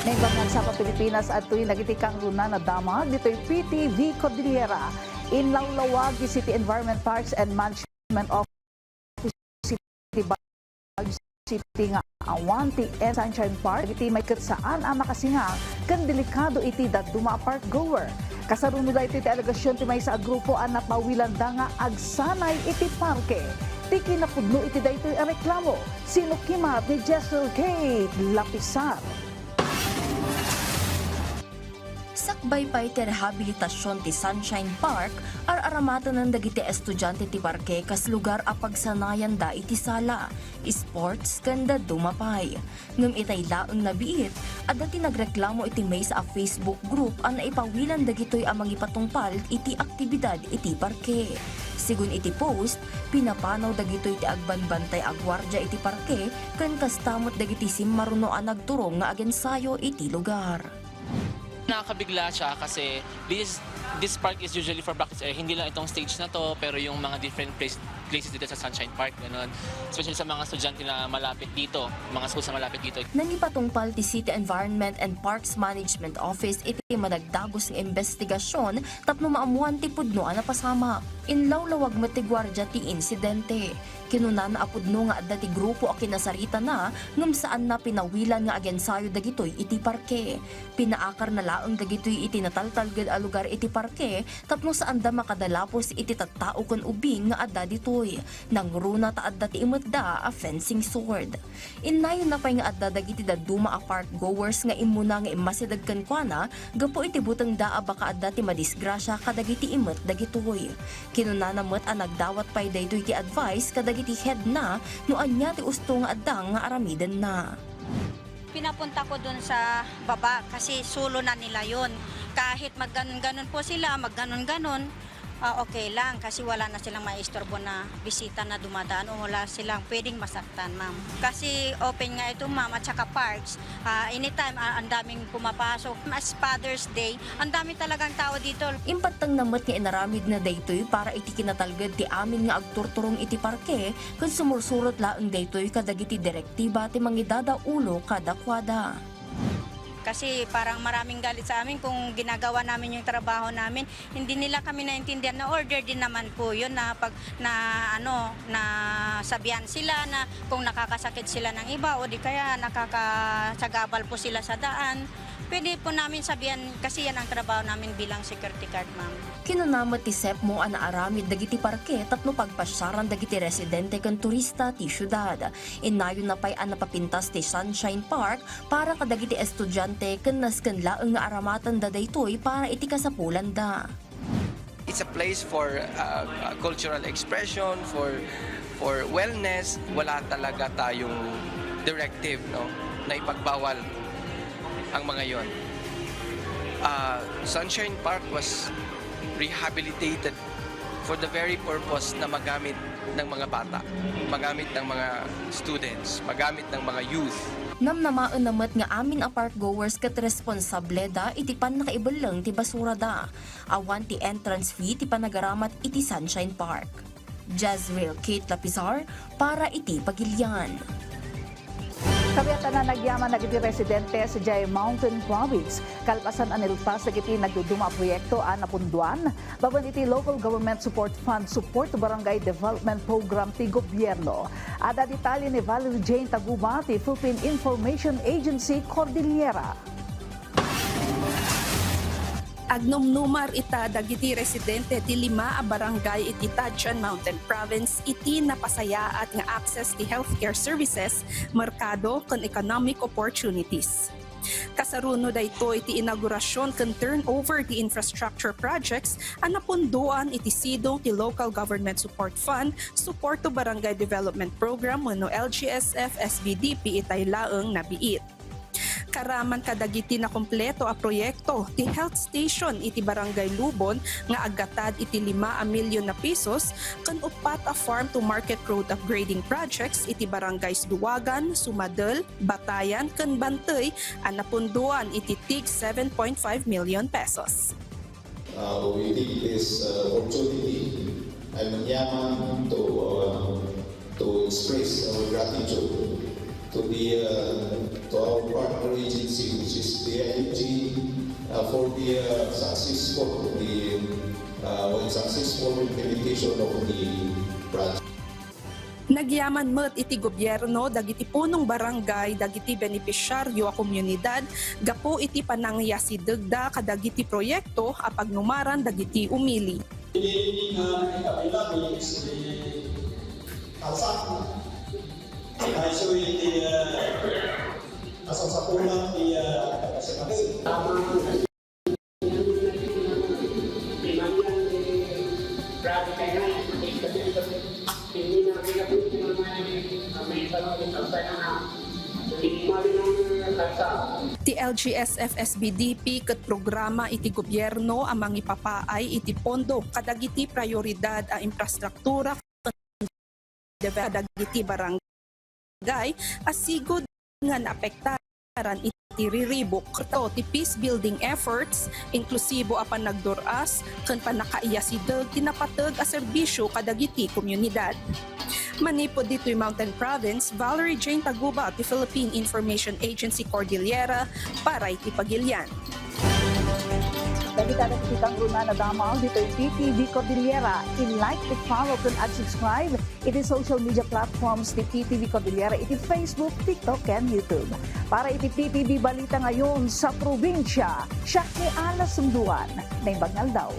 Naimbangan sa Pilipinas at tuwing nagitikang luna na damag, dito'y PTV Cordillera. Inlawlawag yung City Environment Parks and Management Office City Baguio City nga awanti and Sunshine Park. Iti may saan ang makasinga kan delikado iti duma park goer. Kasarunod iti alegasyon ti may sa grupo ang napawilan da nga agsanay iti parke. Tiki na pudno iti daytoy ang reklamo. Sinukimat ni Jessel Kate Lapisar. Sakbay pa iti rehabilitasyon ti Sunshine Park, aramatan ng dagiti estudyante ti parke kas lugar a pagsanayan da iti sala, sports kanda dumapay. Ngem itay laeng nabiit, at dati nagreklamo iti may sa Facebook group ang naipawilan dagitoy amang ipatungpal iti aktibidad iti parke. Sigun iti post, pinapanaw dagitoy ti agbanbantay agwardya iti parke, kan kastamot dagiti simmaruno ang nagturong nga agensayo iti lugar. Nakakabigla siya kasi this park is usually for brackets. Hindi lang itong stage na to, pero yung mga different places dito sa Sunshine Park, ganun. Especially sa mga estudyante na malapit dito, mga schools na malapit dito. Nangipatungpal ti City Environment and Parks Management Office iti madagdagos ng investigasyon tapno maamuan ti pudno na pasama. Inlawlawag mati gwardya ti insidente. Kinuna na apudno nga adda ti grupo a kinasarita na ngem saan na pinawilan nga agensayo dagitoy iti parke. Pinaakar na laeng dagitoy iti nataltalged a lugar iti parke tapno saan da makadalapos iti tattao kon ubing nga adda ditoy. Nang runa ta adda ti imedda a fencing sword. Innayon na pay nga adda dagiti daduma a park goers nga imuna nga imasidag kankwana gapo iti buteng daa baka adda ti madisgrasya kadagiti imet dagitoy. Kinuna na met ang nagdawat pay daytoy ti advice kadagiti head na no anya ti usto nga adda nga aramiden na. Pinapunta ko dun sa baba kasi sulo na nila yon. Kahit magganon-ganon po sila, magganon-ganon, okay lang kasi wala na silang maistorbo na bisita na dumadaan o wala silang pwedeng masaktan, ma'am. Kasi open nga ito, ma'am, at saka parks. Anytime, ang daming pumapasok. As Father's Day, ang dami talagang tao dito. Impatang namat nga inaramid na daytoy para iti kinatalged ti amin nga agturturong iti parke kun sumursurot laeng daytoy kadagiti direktiba ti mangidada ulo kada kwada. Kasi parang maraming galit sa amin kung ginagawa namin yung trabaho namin. Hindi nila kami naintindihan na order din naman po yun na pag na sabihan sila na kung nakakasakit sila ng iba o di kaya nakakasagabal po sila sa daan. Pwede po namin sabihan kasi yan ang trabaho namin bilang security guard, ma'am. Kinunamot ti SEPMO ang naaramid dagiti parke tapno pagpasyaran dagiti residente ken turista ti syudad. Inayon na pay ang napapintas ti Sunshine Park para kadagiti estudyante ken nasken laeng nga aramatan da daytoy para iti kasapulan da. It's a place for cultural expression, for wellness. Wala talaga tayong directive, no, na ipagbawal ang mga yon. Sunshine Park was rehabilitated for the very purpose na magamit ng mga bata, magamit ng mga students, magamit ng mga youth. Namnamaan namat nga amin a park goers ket responsable da iti pan nakaibalang ti basura da. Awan ti entrance fee ti panagaramat iti Sunshine Park. Jezreel Kate Lapisar para iti Pagilian. Kabiatan na nagyaman nagiti residente sa Jay Mountain Province. Kalpasan anilpas nagiti nagduduma proyekto napunduan. Baban iti Local Government Support Fund Support to Barangay Development Program ti Gobyerno. Ada detalye ni Valerie Jane Taguba ti Philippine Information Agency Cordillera. Agnomnumar ita dagiti residente ti 5 a barangay iti Tajan Mountain Province iti napasayaat nga access ti healthcare services, merkado ken economic opportunities. Kasaruno dayto iti inaugurasyon ken turnover ti infrastructure projects ang napunduan iti sidong ti Local Government Support Fund Support to Barangay Development Program wenno LGSF SBDP itay laeng nabiit. Karaman kadagiti na kompleto a proyekto ti health station iti Barangay Lubon nga aggatad iti 5 milyon na pesos ken upat a farm to market road upgrading projects iti Barangays Duwagan, Sumadel, Batayan ken Bantay ang napunduan iti tig 7.5 million pesos. We take this opportunity and yaman to express our gratitude to our partner agency, which is CIUG for the successful implementation of the project. Nagyaman met iti gobyerno dagiti punong barangay dagiti benepisyaryo a komunidad gapo iti panangyasidegda kadagiti proyekto a pagnumaran dagiti umili. Ini kabila di kalsat. Kaiso iti asal sapulang di sekali. Ti LGSF-SBDP ket programa iti gobyerno ang mangipapaay iti pondo kadagiti prioridad a infrastruktura kadagiti barangay asigod nga naapektaran iti riribok ket ti peace building efforts inklusibo a panagduras ken panakaiyasideg tinapateg a serbisyo kadagiti komunidad. Manipod dito'y Mountain Province, Valerie Jane Taguba at the Philippine Information Agency Cordillera para iti Pagilian. Dagiti kitang runa na damaw dito'y PTV Cordillera. I-like, i-follow, at subscribe. Iti social media platforms ni PTV Cordillera, iti Facebook, TikTok, and YouTube. Para iti PTV Balita ngayon sa probinsya, siya ni Ala Sunduan, na Bangal daw.